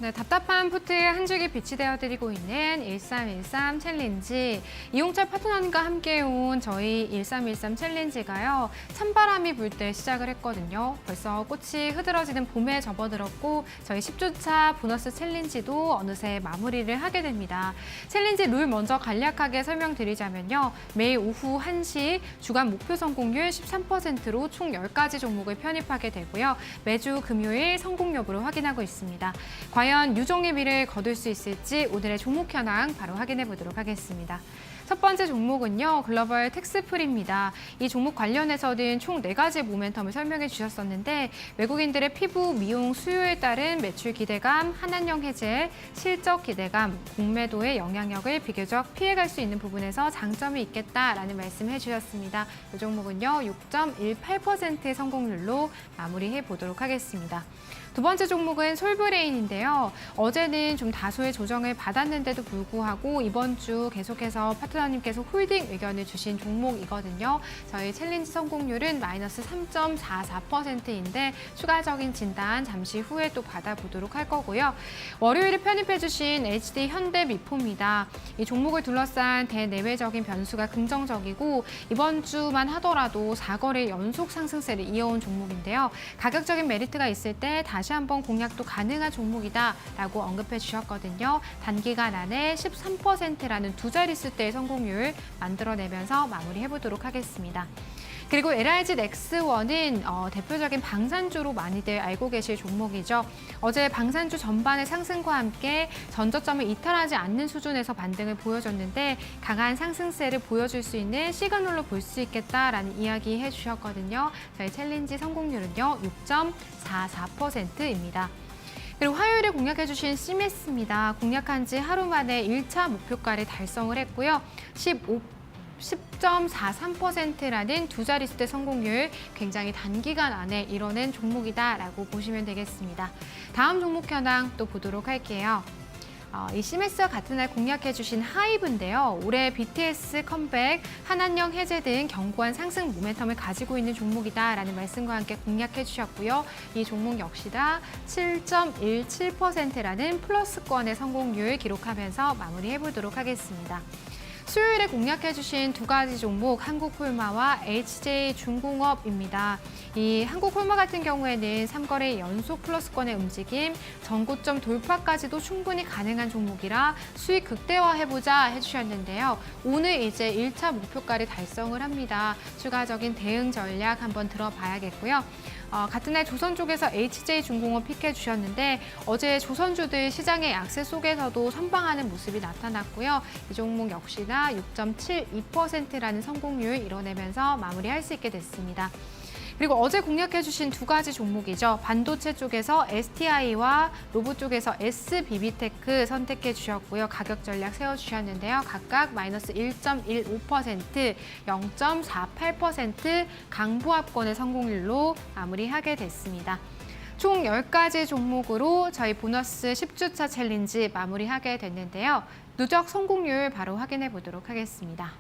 네, 답답한 푸트에 한 줄기 빛이 되어드리고 있는 1313 챌린지. 이용철 파트너님과 함께 온 저희 1313 챌린지가요. 찬바람이 불 때 시작을 했거든요. 벌써 꽃이 흐드러지는 봄에 접어들었고 저희 10주차 보너스 챌린지도 어느새 마무리를 하게 됩니다. 챌린지 룰 먼저 간략하게 설명드리자면요. 매일 오후 1시 주간 목표 성공률 13%로 총 10가지 종목을 편입하게 되고요. 매주 금요일 성공 여부를 확인하고 있습니다. 과연 유종의 미를 거둘 수 있을지 오늘의 종목 현황 바로 확인해 보도록 하겠습니다. 첫 번째 종목은요, 글로벌 텍스프리입니다. 이 종목 관련해서는 총 4가지 모멘텀을 설명해 주셨었는데 외국인들의 피부 미용 수요에 따른 매출 기대감, 한한령 해제, 실적 기대감, 공매도의 영향력을 비교적 피해갈 수 있는 부분에서 장점이 있겠다라는 말씀을 해주셨습니다. 이 종목은요, 6.18%의 성공률로 마무리해 보도록 하겠습니다. 두 번째 종목은 솔브레인인데요. 어제는 좀 다소의 조정을 받았는데도 불구하고 이번 주 계속해서 파트너님께서 홀딩 의견을 주신 종목이거든요. 저희 챌린지 성공률은 마이너스 3.44%인데 추가적인 진단 잠시 후에 또 받아보도록 할 거고요. 월요일에 편입해주신 HD 현대미포입니다. 이 종목을 둘러싼 대내외적인 변수가 긍정적이고 이번 주만 하더라도 4거래 연속 상승세를 이어온 종목인데요. 가격적인 메리트가 있을 때 다시 한번 공략도 가능한 종목이다라고 언급해 주셨거든요. 단기간 안에 13%라는 두 자릿수대의 성공률 만들어내면서 마무리해보도록 하겠습니다. 그리고 LRG 넥스원은 대표적인 방산주로 많이들 알고 계실 종목이죠. 어제 방산주 전반의 상승과 함께 전저점을 이탈하지 않는 수준에서 반등을 보여줬는데 강한 상승세를 보여줄 수 있는 시그널로 볼 수 있겠다라는 이야기 해주셨거든요. 저희 챌린지 성공률은요 6.44%입니다. 그리고 화요일에 공략해주신 시메스입니다. 공략한 지 하루 만에 1차 목표가를 달성을 했고요. 10.43%라는 두 자릿수대 성공률 굉장히 단기간 안에 이뤄낸 종목이다라고 보시면 되겠습니다. 다음 종목 현황 또 보도록 할게요. 이 시메스와 같은 날 공략해주신 하이브인데요. 올해 BTS 컴백, 한한령 해제 등 견고한 상승 모멘텀을 가지고 있는 종목이다라는 말씀과 함께 공략해주셨고요. 이 종목 역시나 7.17%라는 플러스권의 성공률 기록하면서 마무리해보도록 하겠습니다. 수요일에 공략해주신 두 가지 종목 한국콜마와 HJ중공업입니다. 이 한국콜마 같은 경우에는 3거래 연속 플러스권의 움직임, 전고점 돌파까지도 충분히 가능한 종목이라 수익 극대화해보자 해주셨는데요. 오늘 이제 1차 목표가를 달성을 합니다. 추가적인 대응 전략 한번 들어봐야겠고요. 같은 날 조선 쪽에서 HJ중공업 픽해 주셨는데 어제 조선주들 시장의 약세 속에서도 선방하는 모습이 나타났고요. 이 종목 역시나 6.72%라는 성공률 이뤄내면서 마무리할 수 있게 됐습니다. 그리고 어제 공략해주신 두 가지 종목이죠. 반도체 쪽에서 STI와 로봇 쪽에서 SBB테크 선택해 주셨고요. 가격 전략 세워주셨는데요. 각각 마이너스 1.15%, 0.48% 강보합권의 성공률로 마무리하게 됐습니다. 총 10가지 종목으로 저희 보너스 10주차 챌린지 마무리하게 됐는데요. 누적 성공률 바로 확인해 보도록 하겠습니다.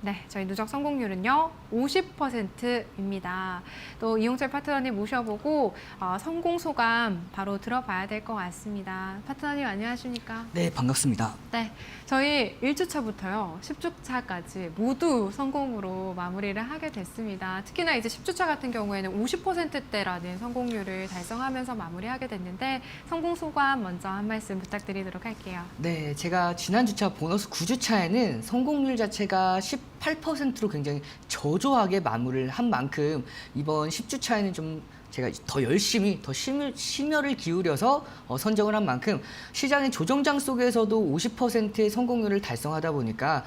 네, 저희 누적 성공률은요 50%입니다. 또 이용철 파트너님 모셔보고 성공 소감 바로 들어봐야 될 것 같습니다. 파트너님 안녕하십니까? 네, 반갑습니다. 네, 저희 1주차부터요 10주차까지 모두 성공으로 마무리를 하게 됐습니다. 특히나 이제 10주차 같은 경우에는 50%대라는 성공률을 달성하면서 마무리하게 됐는데 성공 소감 먼저 한 말씀 부탁드리도록 할게요. 네, 제가 지난 주차 보너스 9주차에는 성공률 자체가 18%로 굉장히 저조하게 마무리를 한 만큼 이번 10주차에는 좀 제가 더 열심히 더 심혈을 기울여서 선정을 한 만큼 시장의 조정장 속에서도 50%의 성공률을 달성하다 보니까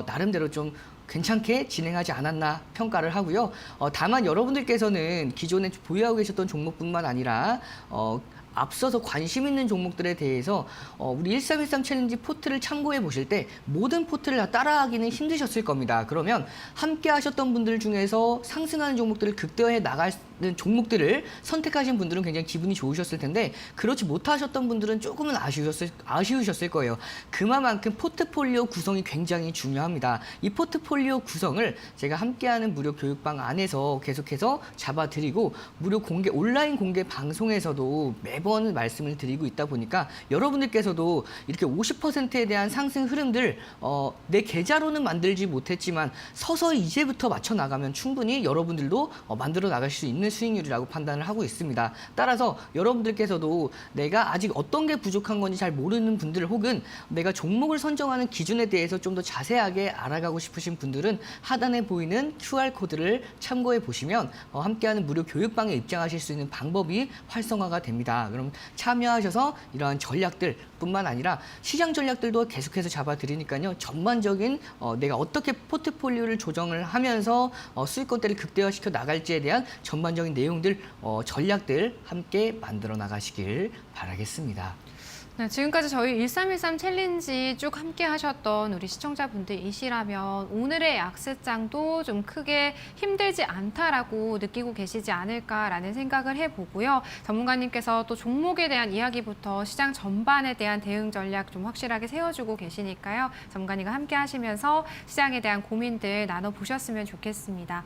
나름대로 좀 괜찮게 진행하지 않았나 평가를 하고요. 다만 여러분들께서는 기존에 보유하고 계셨던 종목뿐만 아니라 앞서서 관심 있는 종목들에 대해서 우리 1313 챌린지 포트를 참고해 보실 때 모든 포트를 다 따라하기는 힘드셨을 겁니다. 그러면 함께 하셨던 분들 중에서 상승하는 종목들을 극대화해 나가는 종목들을 선택하신 분들은 굉장히 기분이 좋으셨을 텐데 그렇지 못하셨던 분들은 조금은 아쉬우셨을 거예요. 그만큼 포트폴리오 구성이 굉장히 중요합니다. 이 포트폴리오 구성을 제가 함께하는 무료 교육방 안에서 계속해서 잡아드리고 무료 온라인 공개 방송에서도 매번 매번 말씀을 드리고 있다 보니까 여러분들께서도 이렇게 50%에 대한 상승 흐름들 내 계좌로는 만들지 못했지만 서서히 이제부터 맞춰 나가면 충분히 여러분들도 만들어 나갈 수 있는 수익률이라고 판단을 하고 있습니다. 따라서 여러분들께서도 내가 아직 어떤 게 부족한 건지 잘 모르는 분들 혹은 내가 종목을 선정하는 기준에 대해서 좀 더 자세하게 알아가고 싶으신 분들은 하단에 보이는 QR코드를 참고해 보시면 함께하는 무료 교육방에 입장하실 수 있는 방법이 활성화가 됩니다. 그럼 참여하셔서 이러한 전략들뿐만 아니라 시장 전략들도 계속해서 잡아드리니까요. 전반적인 내가 어떻게 포트폴리오를 조정을 하면서 수익권대를 극대화시켜 나갈지에 대한 전반적인 내용들, 전략들 함께 만들어 나가시길 바라겠습니다. 네, 지금까지 저희 1313 챌린지 쭉 함께 하셨던 우리 시청자분들이시라면 오늘의 약세장도 좀 크게 힘들지 않다라고 느끼고 계시지 않을까라는 생각을 해보고요. 전문가님께서 또 종목에 대한 이야기부터 시장 전반에 대한 대응 전략 좀 확실하게 세워주고 계시니까요. 전문가님과 함께 하시면서 시장에 대한 고민들 나눠보셨으면 좋겠습니다.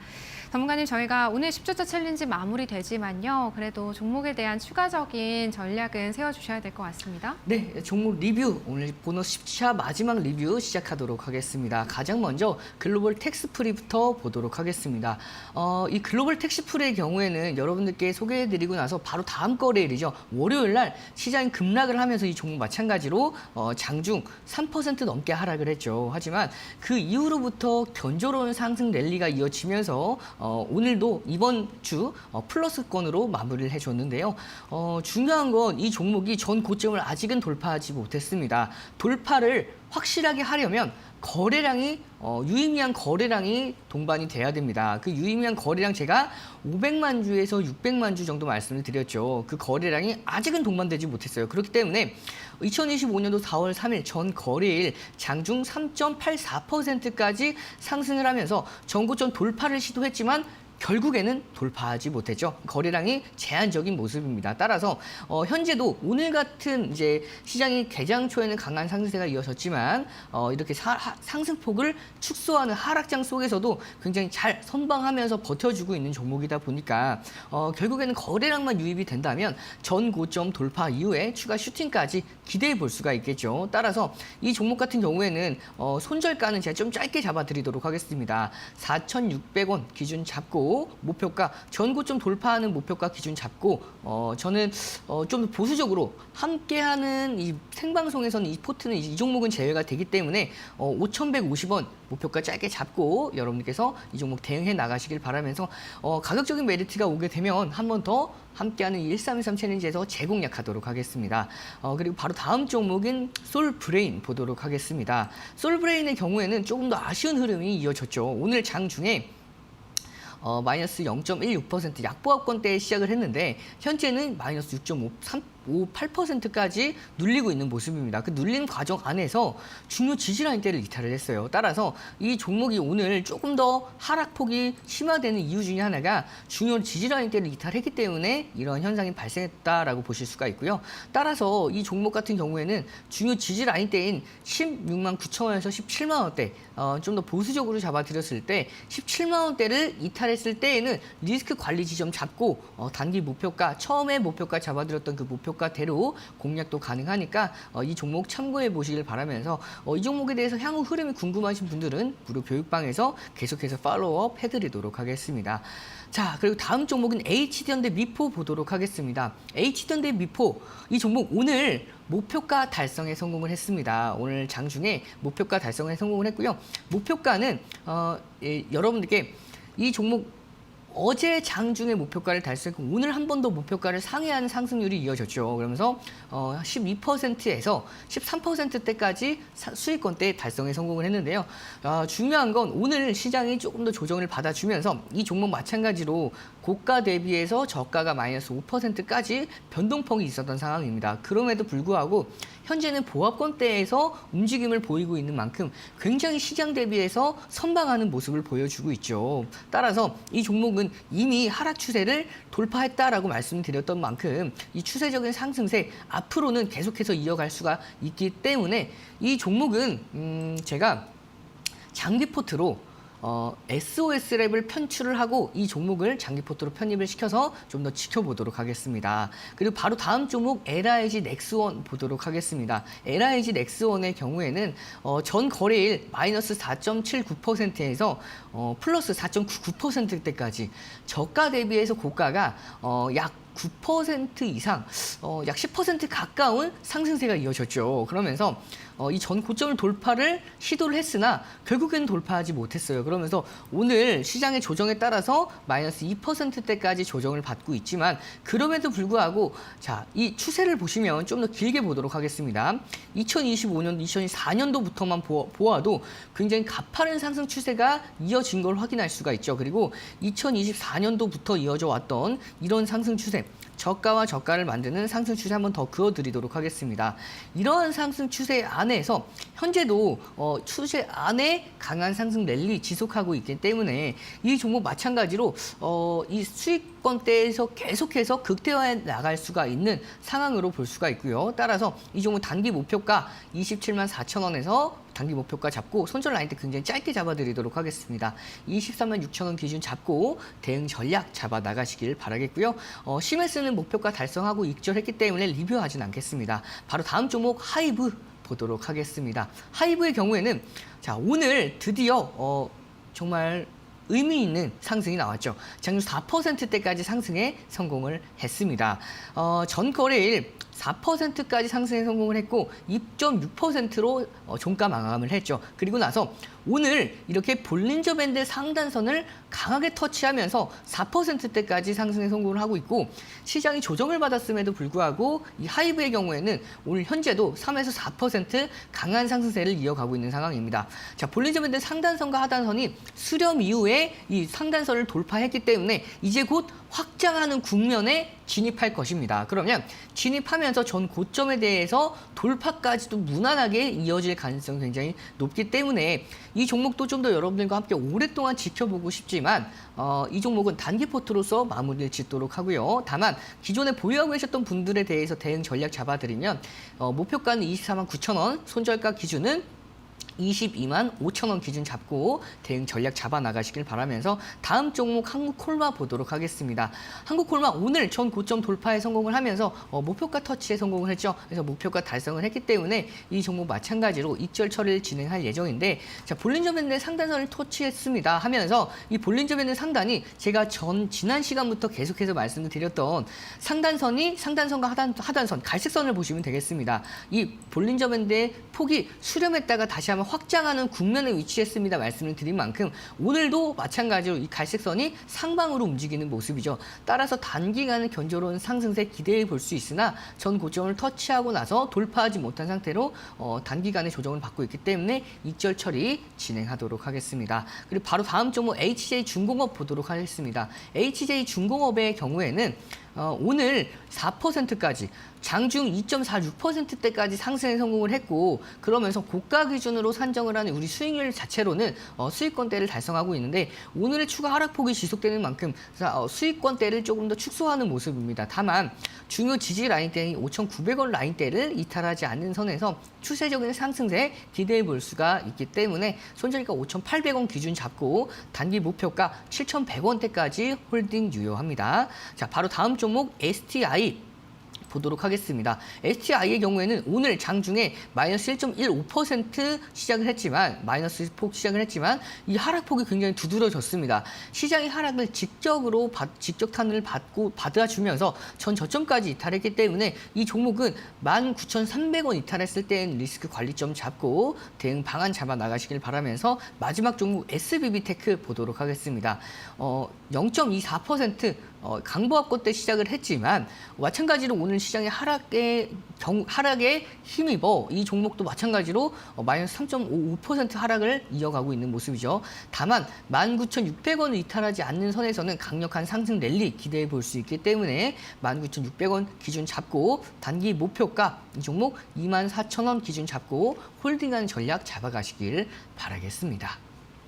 전문가님, 저희가 오늘 10주차 챌린지 마무리되지만요. 그래도 종목에 대한 추가적인 전략은 세워주셔야 될 것 같습니다. 네, 종목 리뷰, 오늘 보너스 10차 마지막 리뷰 시작하도록 하겠습니다. 가장 먼저 글로벌 텍스프리부터 보도록 하겠습니다. 이 글로벌 텍스프리의 경우에는 여러분들께 소개해드리고 나서 바로 다음 거래일이죠. 월요일 날 시장이 급락을 하면서 이 종목 마찬가지로 장중 3% 넘게 하락을 했죠. 하지만 그 이후로부터 견조로운 상승 랠리가 이어지면서 오늘도 이번 주 플러스권으로 마무리를 해줬는데요. 중요한 건 이 종목이 전 고점을 아직은 돌파하지 못했습니다. 돌파를 확실하게 하려면 거래량이 유의미한 거래량이 동반이 돼야 됩니다. 그 유의미한 거래량 제가 500만 주에서 600만 주 정도 말씀을 드렸죠. 그 거래량이 아직은 동반되지 못했어요. 그렇기 때문에 2025년도 4월 3일 전 거래일 장중 3.84%까지 상승을 하면서 전고점 돌파를 시도했지만 결국에는 돌파하지 못했죠. 거래량이 제한적인 모습입니다. 따라서 현재도 오늘 같은 이제 시장이 개장 초에는 강한 상승세가 이어졌지만 이렇게 상승폭을 축소하는 하락장 속에서도 굉장히 잘 선방하면서 버텨주고 있는 종목이다 보니까 결국에는 거래량만 유입이 된다면 전 고점 돌파 이후에 추가 슈팅까지 기대해 볼 수가 있겠죠. 따라서 이 종목 같은 경우에는 손절가는 제가 좀 짧게 잡아드리도록 하겠습니다. 4,600원 기준 잡고 목표가 전고점 돌파하는 목표가 기준 잡고 저는 좀 보수적으로 함께하는 이 생방송에서는 이 포트는 이 종목은 제외가 되기 때문에 5,150원 목표가 짧게 잡고 여러분들께서 이 종목 대응해 나가시길 바라면서 가격적인 메리트가 오게 되면 한 번 더 함께하는 1313 챌린지에서 재공략하도록 하겠습니다. 그리고 바로 다음 종목인 솔브레인 보도록 하겠습니다. 솔브레인의 경우에는 조금 더 아쉬운 흐름이 이어졌죠. 오늘 장중에 마이너스 0.16% 약보합권대에 시작을 했는데 현재는 마이너스 6.58%까지 눌리고 있는 모습입니다. 그 눌리는 과정 안에서 중요 지지라인대를 이탈을 했어요. 따라서 이 종목이 오늘 조금 더 하락폭이 심화되는 이유 중에 하나가 중요 지지라인대를 이탈했기 때문에 이런 현상이 발생했다라고 보실 수가 있고요. 따라서 이 종목 같은 경우에는 중요 지지라인대인 16만 9천 원에서 17만 원대 좀 더 보수적으로 잡아드렸을 때 17만 원대를 이탈했을 때에는 리스크 관리 지점 잡고 단기 목표가 처음에 목표가 잡아드렸던 그 목표가대로 공략도 가능하니까 이 종목 참고해 보시길 바라면서 이 종목에 대해서 향후 흐름이 궁금하신 분들은 무료 교육방에서 계속해서 팔로우업 해드리도록 하겠습니다. 자, 그리고 다음 종목은 HD현대 미포 보도록 하겠습니다. HD현대 미포 이 종목 오늘 목표가 달성에 성공을 했습니다. 오늘 장중에 목표가 달성에 성공을 했고요. 목표가는 여러분들께 이 종목 어제 장중에 목표가를 달성했고 오늘 한 번 더 목표가를 상회하는 상승률이 이어졌죠. 그러면서 12%에서 13%대까지 수익권대 달성에 성공을 했는데요. 중요한 건 오늘 시장이 조금 더 조정을 받아주면서 이 종목 마찬가지로 고가 대비해서 저가가 마이너스 5%까지 변동폭이 있었던 상황입니다. 그럼에도 불구하고 현재는 보합권대에서 움직임을 보이고 있는 만큼 굉장히 시장 대비해서 선방하는 모습을 보여주고 있죠. 따라서 이 종목은 이미 하락 추세를 돌파했다라고 말씀드렸던 만큼 이 추세적인 상승세 앞으로는 계속해서 이어갈 수가 있기 때문에 이 종목은 제가 장기 포트로 SOS 랩을 편출을 하고 이 종목을 장기 포트로 편입을 시켜서 좀 더 지켜보도록 하겠습니다. 그리고 바로 다음 종목 LIG 넥스원 보도록 하겠습니다. LIG 넥스원의 경우에는 전 거래일 마이너스 4.79%에서 플러스 4.99%대까지 저가 대비해서 고가가 약 9% 이상, 약 10% 가까운 상승세가 이어졌죠. 그러면서 이 전 고점을 돌파를 시도를 했으나 결국에는 돌파하지 못했어요. 그러면서 오늘 시장의 조정에 따라서 마이너스 2%대까지 조정을 받고 있지만 그럼에도 불구하고 자, 이 추세를 보시면 좀 더 길게 보도록 하겠습니다. 2025년, 2024년도부터만 보아도 굉장히 가파른 상승 추세가 이어진 걸 확인할 수가 있죠. 그리고 2024년도부터 이어져 왔던 이런 상승 추세, 저가와 저가를 만드는 상승 추세 한번 더 그어드리도록 하겠습니다. 이러한 상승 추세 안에서 현재도 추세 안에 강한 상승 랠리 지속하고 있기 때문에 이 종목 마찬가지로 이 수익권대에서 계속해서 극대화해 나갈 수가 있는 상황으로 볼 수가 있고요. 따라서 이 종목 단기 목표가 274,000원에서 단기 목표가 잡고 손절 라인 때 굉장히 짧게 잡아드리도록 하겠습니다. 236,000원 기준 잡고 대응 전략 잡아 나가시길 바라겠고요. 시메스는 목표가 달성하고 익절했기 때문에 리뷰하진 않겠습니다. 바로 다음 종목 하이브 보도록 하겠습니다. 하이브의 경우에는 자, 오늘 드디어 정말 의미 있는 상승이 나왔죠. 장중 4%대까지 상승에 성공을 했습니다. 전 거래일 4%까지 상승에 성공을 했고 2.6%로 종가 마감을 했죠. 그리고 나서 오늘 이렇게 볼린저 밴드 상단선을 강하게 터치하면서 4%대까지 상승에 성공을 하고 있고 시장이 조정을 받았음에도 불구하고 이 하이브의 경우에는 오늘 현재도 3에서 4% 강한 상승세를 이어가고 있는 상황입니다. 자, 볼린저 밴드 상단선과 하단선이 수렴 이후에 이 상단선을 돌파했기 때문에 이제 곧 확장하는 국면에 진입할 것입니다. 그러면 진입하면서 전 고점에 대해서 돌파까지도 무난하게 이어질 가능성이 굉장히 높기 때문에 이 종목도 좀 더 여러분들과 함께 오랫동안 지켜보고 싶지만 이 종목은 단기 포트로서 마무리를 짓도록 하고요. 다만 기존에 보유하고 계셨던 분들에 대해서 대응 전략 잡아드리면 목표가는 249,000원, 손절가 기준은 225,000원 기준 잡고 대응 전략 잡아 나가시길 바라면서 다음 종목 한국콜마 보도록 하겠습니다. 한국콜마 오늘 전 고점 돌파에 성공을 하면서 목표가 터치에 성공을 했죠. 그래서 목표가 달성을 했기 때문에 이 종목 마찬가지로 익절 처리를 진행할 예정인데 자, 볼린저 밴드 상단선을 터치했습니다 하면서 이 볼린저 밴드 상단이 제가 지난 시간부터 계속해서 말씀을 드렸던 상단선이 상단선과 하단선 갈색선을 보시면 되겠습니다. 이 볼린저 밴드의 폭이 수렴했다가 다시 한번 확장하는 국면에 위치했습니다. 말씀을 드린 만큼 오늘도 마찬가지로 이 갈색선이 상방으로 움직이는 모습이죠. 따라서 단기간의 견조로운 상승세 기대해 볼 수 있으나 전 고점을 터치하고 나서 돌파하지 못한 상태로 단기간의 조정을 받고 있기 때문에 익절 처리 진행하도록 하겠습니다. 그리고 바로 다음 종목 HJ 중공업 보도록 하겠습니다. HJ 중공업의 경우에는 오늘 4%까지 장중 2.46%대까지 상승에 성공을 했고 그러면서 고가 기준으로 산정을 하는 우리 수익률 자체로는 수익권대를 달성하고 있는데 오늘의 추가 하락폭이 지속되는 만큼 수익권대를 조금 더 축소하는 모습입니다. 다만 중요 지지 라인대인 5,900원 라인대를 이탈하지 않는 선에서 추세적인 상승세 기대해 볼 수가 있기 때문에 손절가 5,800원 기준 잡고 단기 목표가 7,100원대까지 홀딩 유효합니다. 자, 바로 다음 종목 STI 보도록 하겠습니다. STI의 경우에는 오늘 장중에 마이너스 1.15% 시작을 했지만 마이너스 폭 시작을 했지만 이 하락폭이 굉장히 두드러졌습니다. 시장의 하락을 직격탄을 받아주면서 전 저점까지 이탈했기 때문에 이 종목은 19,300원 이탈했을 때는 리스크 관리점 잡고 대응 방안 잡아 나가시길 바라면서 마지막 종목 SBB테크 보도록 하겠습니다. 0.24% 강보합권 때 시작을 했지만 마찬가지로 오늘 시장의 하락에 힘입어 이 종목도 마찬가지로 마이너스 3.55% 하락을 이어가고 있는 모습이죠. 다만 19,600원을 이탈하지 않는 선에서는 강력한 상승 랠리 기대해 볼 수 있기 때문에 19,600원 기준 잡고 단기 목표가 이 종목 24,000원 기준 잡고 홀딩하는 전략 잡아가시길 바라겠습니다.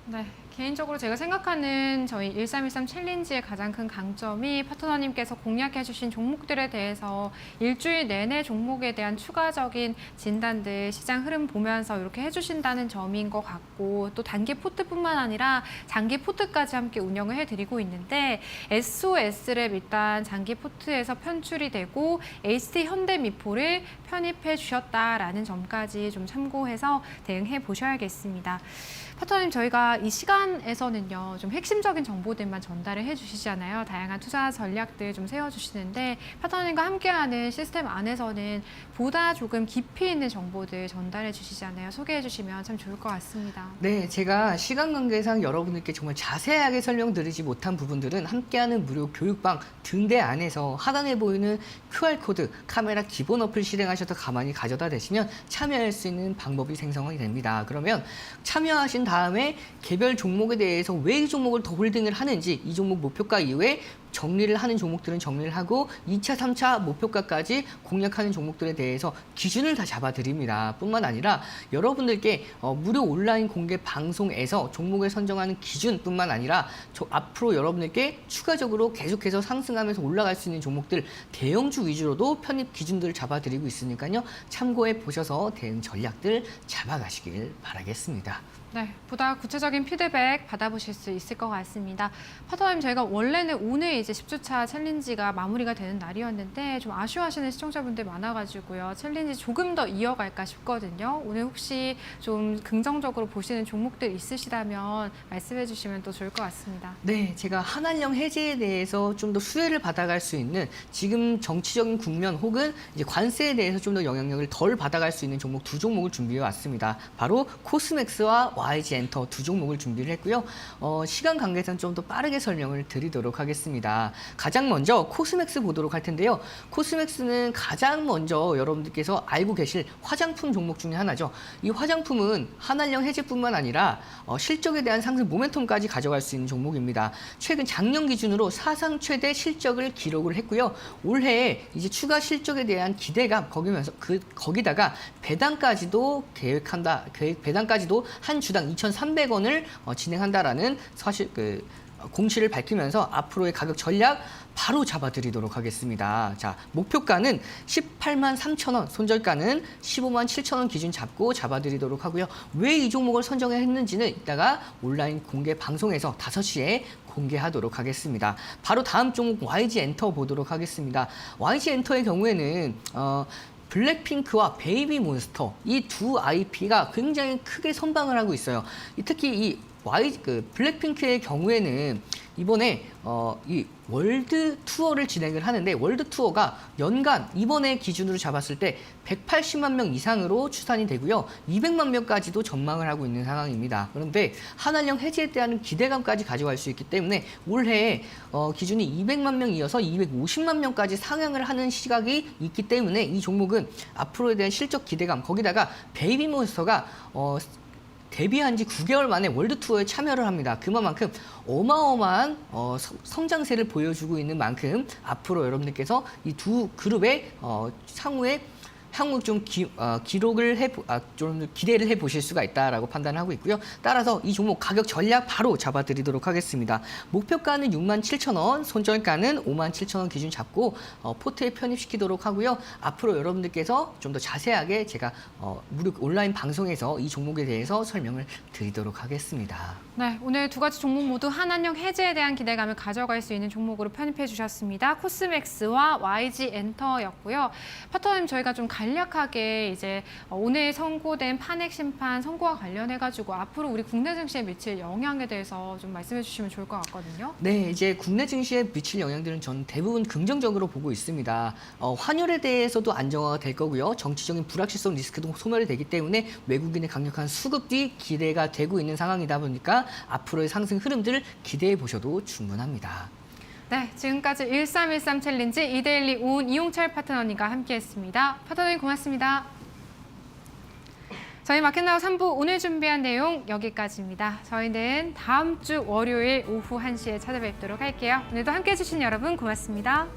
네, 개인적으로 제가 생각하는 저희 1313 챌린지의 가장 큰 강점이 파트너님께서 공략해 주신 종목들에 대해서 일주일 내내 종목에 대한 추가적인 진단들, 시장 흐름 보면서 이렇게 해주신다는 점인 것 같고, 또 단기 포트뿐만 아니라 장기 포트까지 함께 운영을 해드리고 있는데, SOS랩 일단 장기 포트에서 편출이 되고 HT 현대미포를 편입해 주셨다라는 점까지 좀 참고해서 대응해 보셔야겠습니다. 파트너님, 저희가 이 시간에서는요, 좀 핵심적인 정보들만 전달을 해주시잖아요. 다양한 투자 전략들 좀 세워주시는데, 파트너님과 함께하는 시스템 안에서는 보다 조금 깊이 있는 정보들 전달해 주시잖아요. 소개해 주시면 참 좋을 것 같습니다. 네, 제가 시간 관계상 여러분들께 정말 자세하게 설명드리지 못한 부분들은 함께하는 무료 교육방 등대 안에서 하단에 보이는 QR코드, 카메라 기본 어플 실행하셔서 가만히 가져다 대시면 참여할 수 있는 방법이 생성이 됩니다. 그러면 참여하신 다음에 개별 종목에 대해서 왜 이 종목을 더 홀딩을 하는지, 이 종목 목표가 이후에 정리를 하는 종목들은 정리를 하고 2차, 3차 목표가까지 공략하는 종목들에 대해서 기준을 다 잡아드립니다. 뿐만 아니라 여러분들께 무료 온라인 공개 방송에서 종목을 선정하는 기준뿐만 아니라 앞으로 여러분들께 추가적으로 계속해서 상승하면서 올라갈 수 있는 종목들 대형주 위주로도 편입 기준들을 잡아드리고 있으니까요. 참고해 보셔서 대응 전략들 잡아가시길 바라겠습니다. 네, 보다 구체적인 피드백 받아보실 수 있을 것 같습니다. 파트너님, 저희가 원래는 오늘 이제 10주차 챌린지가 마무리가 되는 날이었는데 좀 아쉬워하시는 시청자분들 많아가지고요. 챌린지 조금 더 이어갈까 싶거든요. 오늘 혹시 좀 긍정적으로 보시는 종목들 있으시다면 말씀해 주시면 또 좋을 것 같습니다. 네, 제가 한한령 해제에 대해서 좀 더 수혜를 받아갈 수 있는, 지금 정치적인 국면 혹은 이제 관세에 대해서 좀 더 영향력을 덜 받아갈 수 있는 종목 두 종목을 준비해 왔습니다. 바로 코스맥스와 YG 엔터 두 종목을 준비를 했고요. 시간 관계상 좀 더 빠르게 설명을 드리도록 하겠습니다. 가장 먼저 코스맥스 보도록 할 텐데요. 코스맥스는 가장 먼저 여러분들께서 알고 계실 화장품 종목 중에 하나죠. 이 화장품은 한한령 해제뿐만 아니라 실적에 대한 상승 모멘텀까지 가져갈 수 있는 종목입니다. 최근 작년 기준으로 사상 최대 실적을 기록을 했고요. 올해 이제 추가 실적에 대한 기대감 거기다가 배당까지도 배당까지도 한 주당 2,300원을 진행한다라는 사실 공시를 밝히면서 앞으로의 가격 전략 바로 잡아드리도록 하겠습니다. 자, 목표가는 18만 3천 원, 손절가는 15만 7천 원 기준 잡아드리도록 하고요. 왜 이 종목을 선정했는지는 이따가 온라인 공개 방송에서 5시에 공개하도록 하겠습니다. 바로 다음 종목 YG 엔터 보도록 하겠습니다. YG 엔터의 경우에는 블랙핑크와 베이비몬스터 이 두 IP가 굉장히 크게 선방을 하고 있어요. 특히 이 블랙핑크의 경우에는 이번에 이 월드 투어를 진행을 하는데, 월드 투어가 연간 이번에 기준으로 잡았을 때 180만 명 이상으로 추산이 되고요. 200만 명까지도 전망을 하고 있는 상황입니다. 그런데 한한령 해제에 대한 기대감까지 가져갈 수 있기 때문에 올해 기준이 200만 명 이어서 250만 명까지 상향을 하는 시각이 있기 때문에 이 종목은 앞으로에 대한 실적 기대감, 거기다가 베이비몬스터가 데뷔한 지 9개월 만에 월드 투어에 참여를 합니다. 그만큼 어마어마한 성장세를 보여주고 있는 만큼 앞으로 여러분들께서 이 두 그룹의 향후 좀 좀 기대를 해보실 수가 있다라고 판단하고 있고요. 따라서 이 종목 가격 전략 바로 잡아드리도록 하겠습니다. 목표가는 6만 7천 원, 손절가는 5만 7천 원 기준 잡고 포트에 편입시키도록 하고요. 앞으로 여러분들께서 좀 더 자세하게 제가 무료 온라인 방송에서 이 종목에 대해서 설명을 드리도록 하겠습니다. 네, 오늘 두 가지 종목 모두 한한령 해제에 대한 기대감을 가져갈 수 있는 종목으로 편입해 주셨습니다. 코스맥스와 YG 엔터였고요. 파트너님, 저희가 좀 간략하게 이제 오늘 선고된 판액 심판 선고와 관련해가지고 앞으로 우리 국내 증시에 미칠 영향에 대해서 좀 말씀해 주시면 좋을 것 같거든요. 네, 이제 국내 증시에 미칠 영향들은 전 대부분 긍정적으로 보고 있습니다. 환율에 대해서도 안정화가 될 거고요. 정치적인 불확실성 리스크도 소멸이 되기 때문에 외국인의 강력한 수급이 기대가 되고 있는 상황이다 보니까 앞으로의 상승 흐름들을 기대해 보셔도 충분합니다. 네, 지금까지 1313 챌린지 이데일리 온 이용철 파트너님과 함께했습니다. 파트너님 고맙습니다. 저희 마켓나우 3부 오늘 준비한 내용 여기까지입니다. 저희는 다음 주 월요일 오후 1시에 찾아뵙도록 할게요. 오늘도 함께해 주신 여러분 고맙습니다.